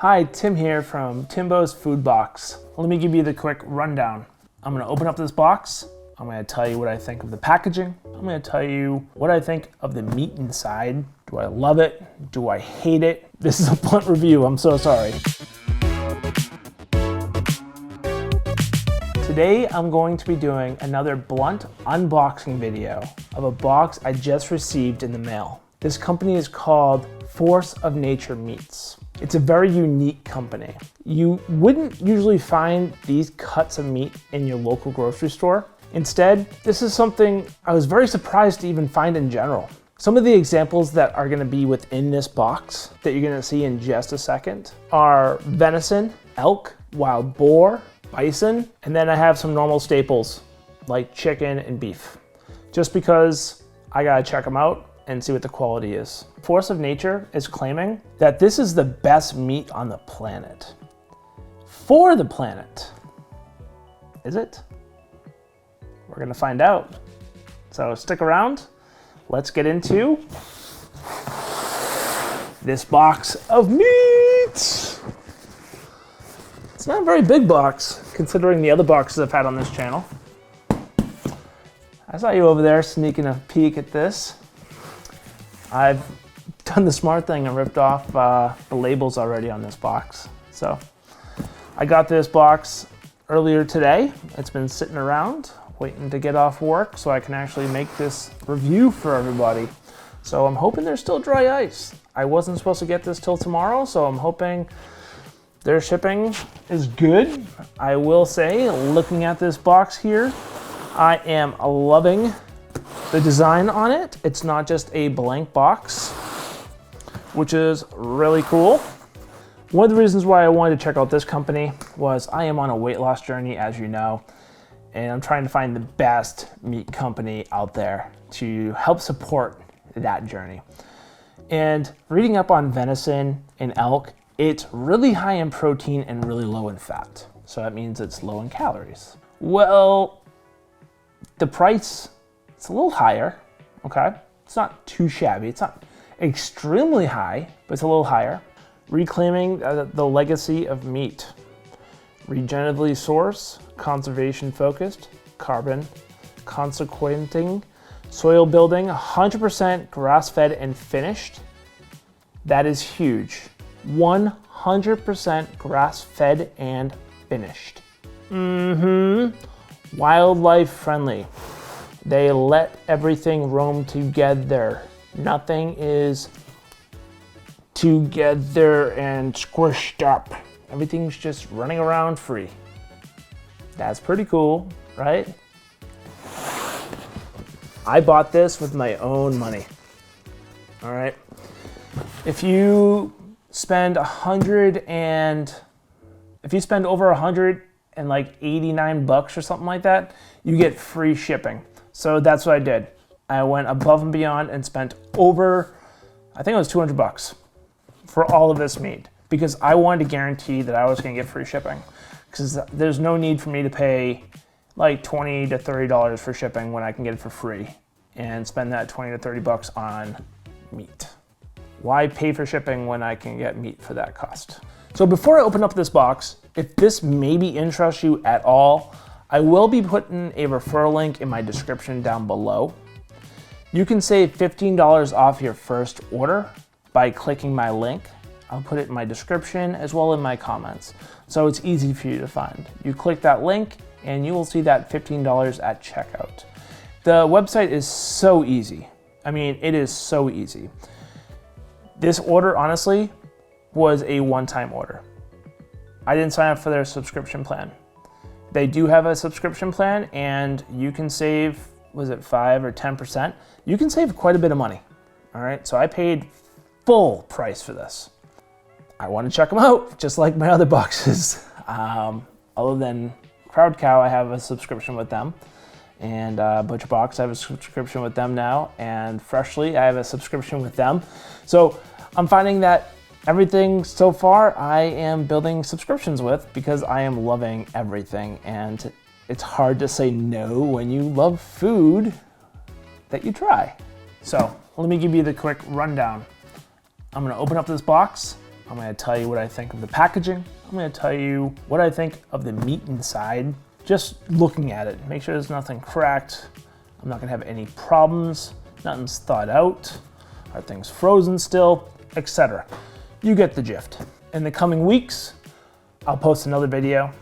Hi, Tim here from Timbo's Food Box. Let me give you the quick rundown. I'm gonna open up this box. I'm gonna tell you what I think of the packaging. I'm gonna tell you what I think of the meat inside. Do I love it? Do I hate it? This is a blunt review, I'm so sorry. Today, I'm going to be doing another blunt unboxing video of a box I just received in the mail. This company is called Force of Nature Meats. It's a very unique company. You wouldn't usually find these cuts of meat in your local grocery store. Instead, this is something I was very surprised to even find in general. Some of the examples that are gonna be within this box that you're gonna see in just a second are venison, elk, wild boar, bison, and then I have some normal staples like chicken and beef, just because I gotta check them out and see what the quality is. Force of Nature is claiming that this is the best meat on the planet. For the planet. Is it? We're gonna find out. So stick around. Let's get into this box of meat. It's not a very big box, considering the other boxes I've had on this channel. I saw you over there sneaking a peek at this. I've done the smart thing and ripped off the labels already on this box. So I got this box earlier today. It's been sitting around waiting to get off work so I can actually make this review for everybody. So I'm hoping there's still dry ice. I wasn't supposed to get this till tomorrow, so I'm hoping their shipping is good. I will say, looking at this box here, I am loving the design on it. It's not just a blank box, which is really cool. One of the reasons why I wanted to check out this company was I am on a weight loss journey, as you know, and I'm trying to find the best meat company out there to help support that journey. And reading up on venison and elk, it's really high in protein and really low in fat. So that means it's low in calories. Well, the price, it's a little higher, okay? It's not too shabby. It's not extremely high, but it's a little higher. Reclaiming the legacy of meat. Regeneratively sourced, conservation focused, carbon, consequenting, soil building, 100% grass-fed and finished. That is huge. 100% grass-fed and finished. Wildlife friendly. They let everything roam together. Nothing is together and squished up. Everything's just running around free. That's pretty cool, right? I bought this with my own money. All right. If you spend over 189 bucks or something like that, you get free shipping. So that's what I did. I went above and beyond and spent over, I think it was 200 bucks for all of this meat because I wanted to guarantee that I was gonna get free shipping because there's no need for me to pay like $20 to $30 for shipping when I can get it for free and spend that 20 to 30 bucks on meat. Why pay for shipping when I can get meat for that cost? So before I open up this box, if this maybe interests you at all, I will be putting a referral link in my description down below. You can save $15 off your first order by clicking my link. I'll put it in my description as well in my comments. So it's easy for you to find. You click that link and you will see that $15 at checkout. The website is so easy. I mean, it is so easy. This order, honestly, was a one-time order. I didn't sign up for their subscription plan. They do have a subscription plan and you can save, was it 5 or 10%? You can save quite a bit of money, all right? So I paid full price for this. I want to check them out, just like my other boxes. Other than Crowd Cow, I have a subscription with them. And Butcher Box, I have a subscription with them now. And Freshly, I have a subscription with them. So I'm finding that everything so far I am building subscriptions with because I am loving everything. And it's hard to say no when you love food that you try. So let me give you the quick rundown. I'm gonna open up this box. I'm gonna tell you what I think of the packaging. I'm gonna tell you what I think of the meat inside. Just looking at it, make sure there's nothing cracked. I'm not gonna have any problems. Nothing's thawed out. Are things frozen still, etc. You get the gist. In the coming weeks, I'll post another video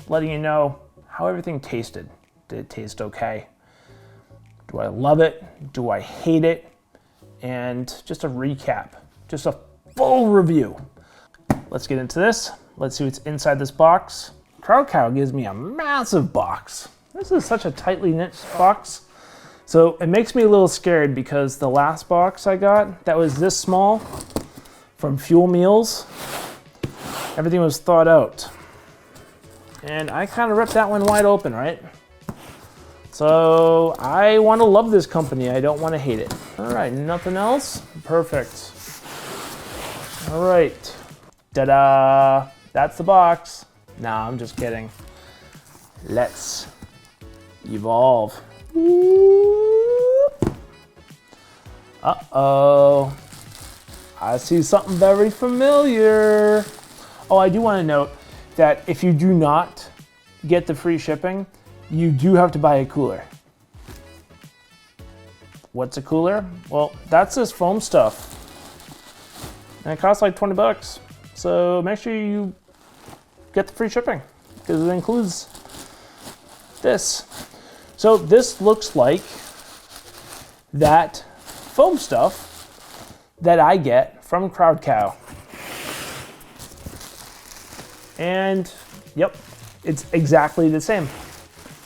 letting you know how everything tasted. Did it taste okay? Do I love it? Do I hate it? And just a recap, just a full review. Let's get into this. Let's see what's inside this box. Crowd Cow gives me a massive box. This is such a tightly knit box. So it makes me a little scared because the last box I got that was this small from Fuel Meals, everything was thawed out. And I kind of ripped that one wide open, right? So I want to love this company. I don't want to hate it. All right, nothing else? Perfect. All right, ta-da, that's the box. Nah, I'm just kidding. Let's evolve. Uh-oh, I see something very familiar. Oh, I do want to note that if you do not get the free shipping, you do have to buy a cooler. What's a cooler? Well, that's this foam stuff. And it costs like 20 bucks. So make sure you get the free shipping because it includes this. So this looks like that foam stuff that I get from Crowd Cow. And yep, it's exactly the same.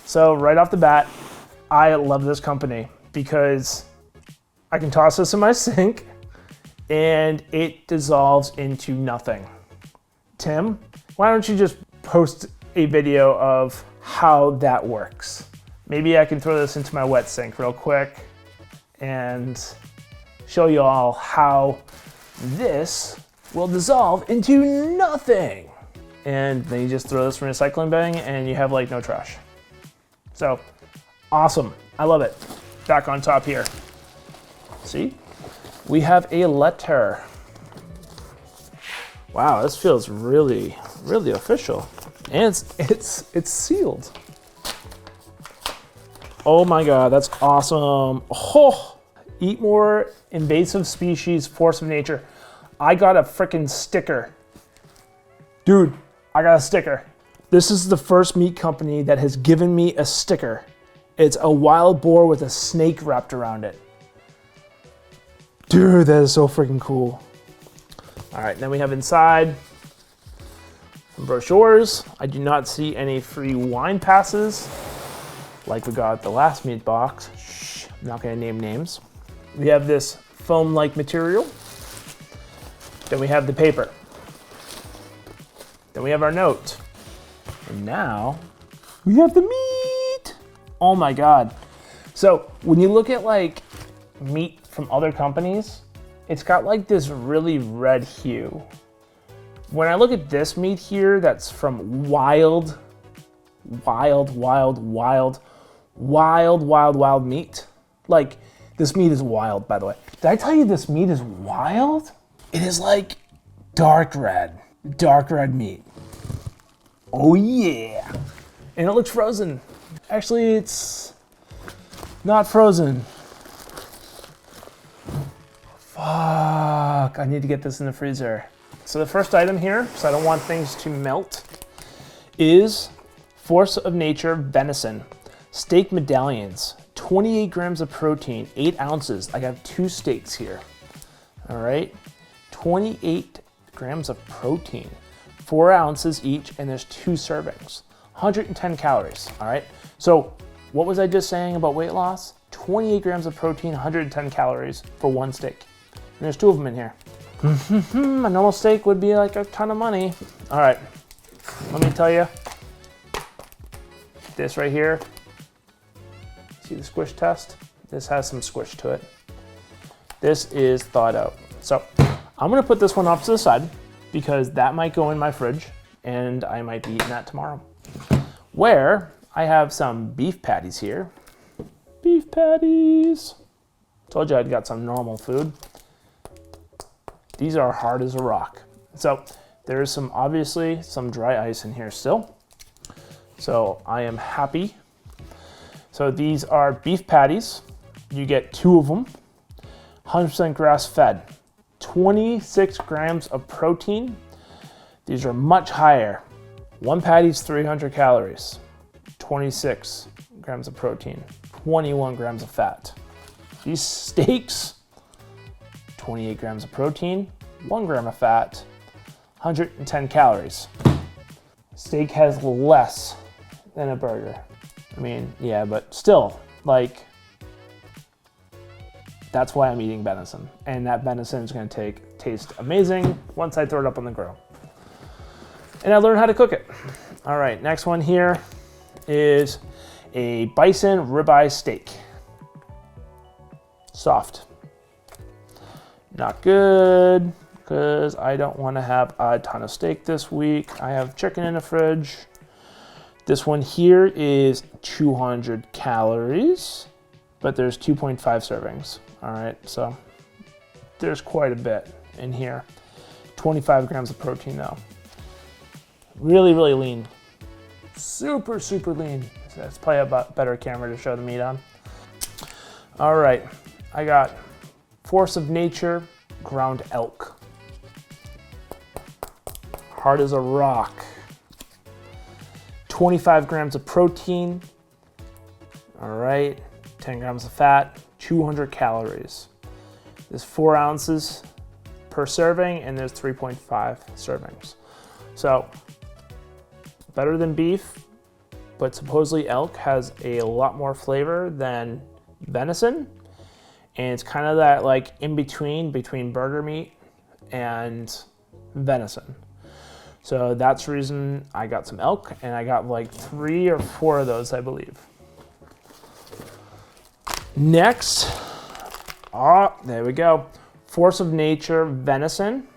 So right off the bat, I love this company because I can toss this in my sink and it dissolves into nothing. Tim, why don't you just post a video of how that works? Maybe I can throw this into my wet sink real quick and show you all how this will dissolve into nothing. And then you just throw this in a recycling bin and you have like no trash. So awesome, I love it. Back on top here. See, we have a letter. Wow, this feels really, really official. And it's sealed. Oh my God, that's awesome. Oh, eat more invasive species, force of nature. I got a freaking sticker. Dude, I got a sticker. This is the first meat company that has given me a sticker. It's a wild boar with a snake wrapped around it. Dude, that is so freaking cool. All right, then we have inside some brochures. I do not see any free wine passes like we got at the last meat box. Shh, I'm not gonna name names. We have this foam-like material. Then we have the paper. Then we have our note. And now we have the meat. Oh my God. So when you look at like meat from other companies, it's got like this really red hue. When I look at this meat here, that's from wild meat. Like this meat is wild, by the way. Did I tell you this meat is wild? It is like dark red meat. Oh yeah. And it looks frozen. Actually, it's not frozen. Fuck, I need to get this in the freezer. So the first item here, because I don't want things to melt, is Force of Nature Venison. Steak medallions, 28 grams of protein, 8 ounces. I got 2 steaks here. All right, 28 grams of protein, 4 ounces each, and there's 2 servings. 110 calories, all right? So what was I just saying about weight loss? 28 grams of protein, 110 calories for 1 steak. And there's 2 of them in here. A normal steak would be like a ton of money. All right, let me tell you, this right here, see the squish test? This has some squish to it. This is thawed out. So I'm gonna put this one off to the side because that might go in my fridge and I might be eating that tomorrow. Where I have some beef patties here. Beef patties. Told you I'd got some normal food. These are hard as a rock. So there is obviously some dry ice in here still. So I am happy. So these are beef patties. You get 2 of them, 100% grass fed, 26 grams of protein. These are much higher. One patty's 300 calories, 26 grams of protein, 21 grams of fat. These steaks, 28 grams of protein, 1 gram of fat, 110 calories. Steak has less than a burger. I mean, yeah, but still, like, that's why I'm eating venison. And that venison is gonna taste amazing once I throw it up on the grill. And I learned how to cook it. All right, next one here is a bison ribeye steak. Soft. Not good, because I don't want to have a ton of steak this week. I have chicken in the fridge. This one here is 200 calories, but there's 2.5 servings. All right, so there's quite a bit in here. 25 grams of protein though. Really, really lean. Super, super lean. So that's probably a better camera to show the meat on. All right, I got Force of Nature ground elk. Hard as a rock. 25 grams of protein. All right, 10 grams of fat, 200 calories. There's 4 ounces per serving, and there's 3.5 servings. So better than beef, but supposedly elk has a lot more flavor than venison. And it's kind of that like in between burger meat and venison. So that's the reason I got some elk, and I got like 3 or 4 of those, I believe. Next, there we go. Force of Nature venison,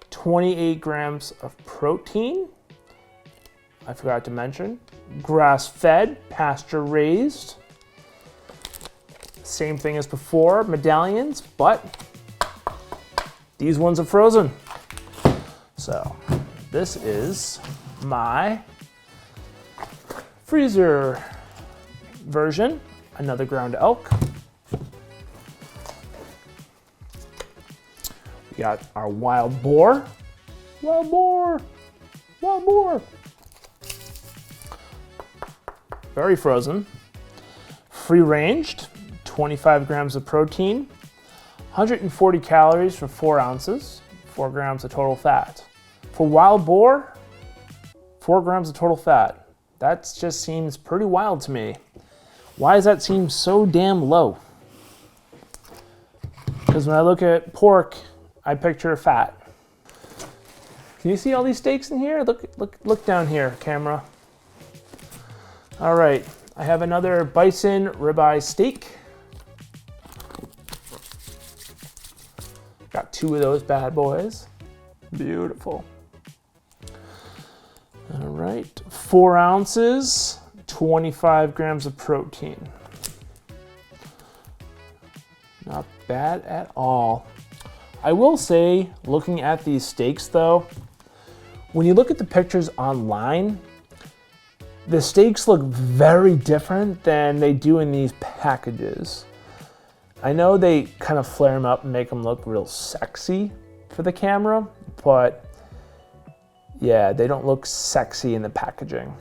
28 grams of protein. I forgot to mention, grass-fed, pasture-raised. Same thing as before, medallions, but these ones are frozen. So this is my freezer version. Another ground elk. We got our wild boar. Wild boar. Wild boar. Very frozen. Free-ranged, 25 grams of protein, 140 calories for 4 ounces, 4 grams of total fat. For wild boar, 4 grams of total fat. That just seems pretty wild to me. Why does that seem so damn low? Because when I look at pork, I picture fat. Can you see all these steaks in here? Look down here, camera. All right, I have another bison ribeye steak. Got 2 of those bad boys. Beautiful. All right, 4 ounces, 25 grams of protein. Not bad at all. I will say, looking at these steaks though, when you look at the pictures online, the steaks look very different than they do in these packages. I know they kind of flare them up and make them look real sexy for the camera, but yeah, they don't look sexy in the packaging.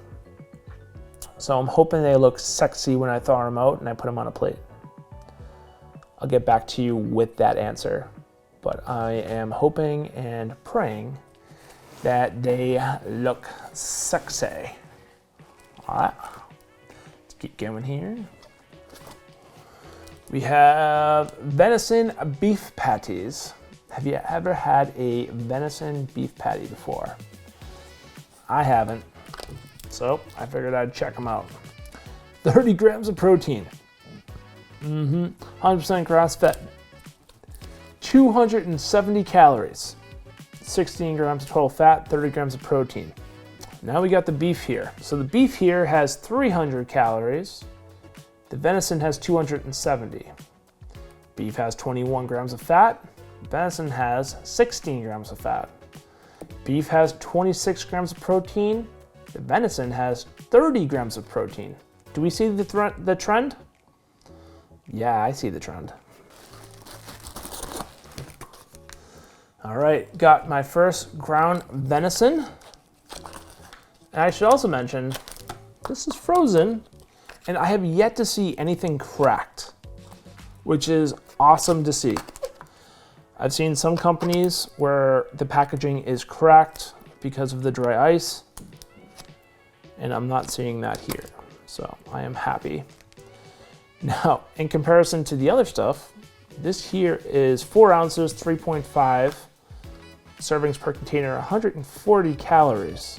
So I'm hoping they look sexy when I thaw them out and I put them on a plate. I'll get back to you with that answer, but I am hoping and praying that they look sexy. All right, let's keep going here. We have venison beef patties. Have you ever had a venison beef patty before? I haven't, so I figured I'd check them out. 30 grams of protein. 100% grass fed. 270 calories. 16 grams of total fat, 30 grams of protein. Now we got the beef here. So the beef here has 300 calories. The venison has 270. Beef has 21 grams of fat. Venison has 16 grams of fat. Beef has 26 grams of protein. The venison has 30 grams of protein. Do we see the trend? Yeah, I see the trend. All right, got my first ground venison. And I should also mention, this is frozen, and I have yet to see anything cracked, which is awesome to see. I've seen some companies where the packaging is cracked because of the dry ice, and I'm not seeing that here, so I am happy. Now, in comparison to the other stuff, this here is 4 ounces, 3.5 servings per container, 140 calories,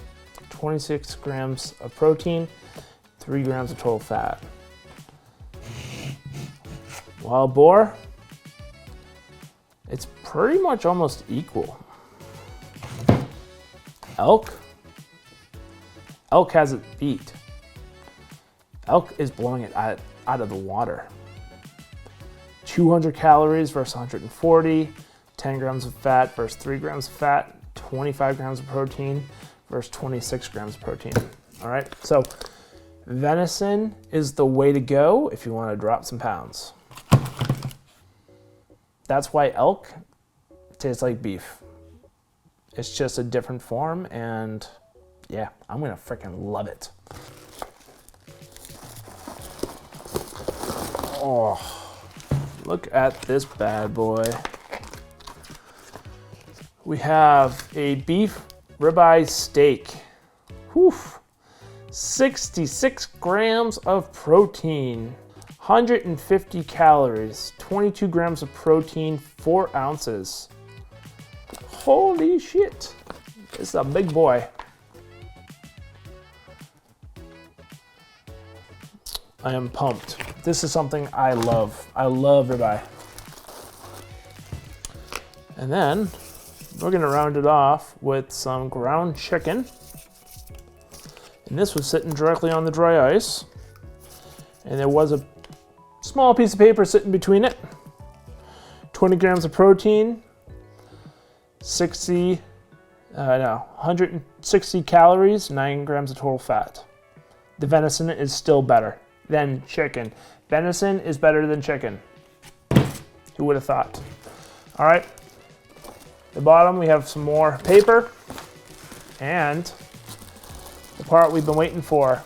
26 grams of protein, 3 grams of total fat. Wild boar, it's pretty much almost equal. Elk has it beat. Elk is blowing it out of the water. 200 calories versus 140, 10 grams of fat versus 3 grams of fat, 25 grams of protein versus 26 grams of protein. All right, so venison is the way to go if you want to drop some pounds. That's why elk tastes like beef. It's just a different form, and yeah, I'm gonna freaking love it. Oh, look at this bad boy. We have a beef ribeye steak. Whew. 66 grams of protein, 150 calories, 22 grams of protein, 4 ounces. Holy shit, this is a big boy. I am pumped. This is something I love. I love ribeye. And then we're gonna round it off with some ground chicken. And this was sitting directly on the dry ice. And there was a small piece of paper sitting between it. 20 grams of protein, 160 calories, 9 grams of total fat. The venison is still better than chicken. Venison is better than chicken. Who would have thought? All right, the bottom we have some more paper and the part we've been waiting for.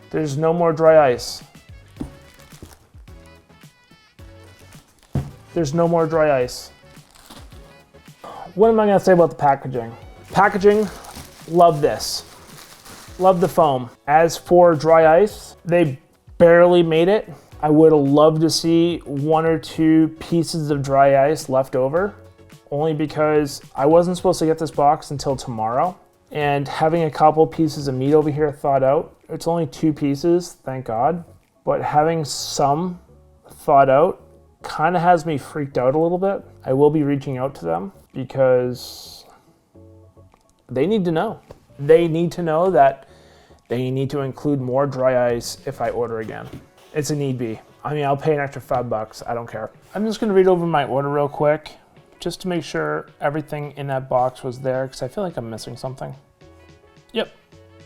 There's no more dry ice. There's no more dry ice. What am I gonna say about the packaging? Packaging, love this. Love the foam. As for dry ice, they barely made it. I would have loved to see 1 or 2 pieces of dry ice left over, only because I wasn't supposed to get this box until tomorrow. And having a couple pieces of meat over here thawed out, it's only 2 pieces, thank God. But having some thawed out kind of has me freaked out a little bit. I will be reaching out to them because they need to know. They need to know that they need to include more dry ice if I order again. It's a need be. I mean, I'll pay an extra $5, I don't care. I'm just gonna read over my order real quick, just to make sure everything in that box was there, because I feel like I'm missing something. Yep,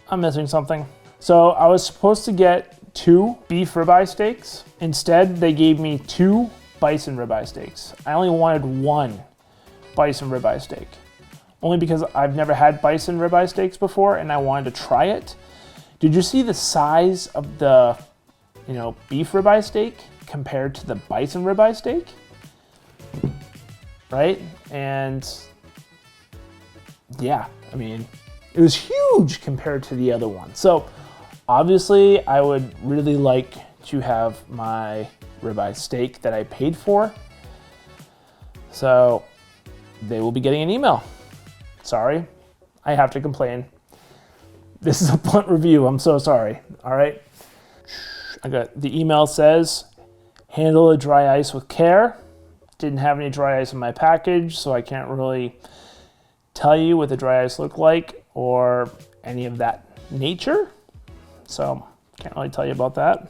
I'm missing something. So I was supposed to get 2 beef ribeye steaks. Instead, they gave me 2 bison ribeye steaks. I only wanted 1 bison ribeye steak, only because I've never had bison ribeye steaks before and I wanted to try it. Did you see the size of the, beef ribeye steak compared to the bison ribeye steak? Right? And yeah, I mean, it was huge compared to the other one. So obviously I would really like to have my ribeye steak that I paid for. So they will be getting an email. Sorry, I have to complain. This is a blunt review, I'm so sorry, all right? The email says, handle the dry ice with care. Didn't have any dry ice in my package, so I can't really tell you what the dry ice looked like or any of that nature. So can't really tell you about that.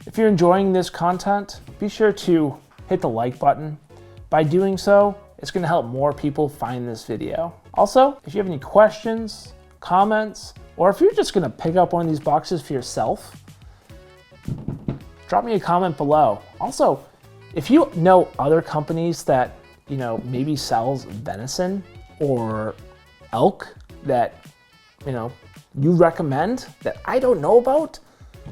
If you're enjoying this content, be sure to hit the like button. By doing so, it's gonna help more people find this video. Also, if you have any questions, comments, or if you're just gonna pick up one of these boxes for yourself, drop me a comment below. Also, if you know other companies that, you know, maybe sells venison or elk that, you know, you recommend that I don't know about,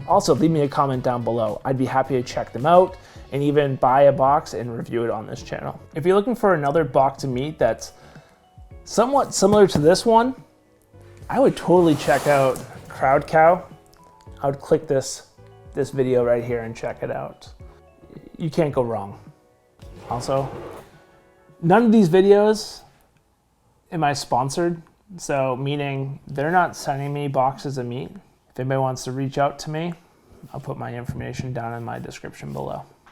also leave me a comment down below. I'd be happy to check them out and even buy a box and review it on this channel. If you're looking for another box of meat that's somewhat similar to this one, I would totally check out Crowd Cow. I would click this video right here and check it out. You can't go wrong. Also, none of these videos am I sponsored, so meaning they're not sending me boxes of meat. If anybody wants to reach out to me, I'll put my information down in my description below.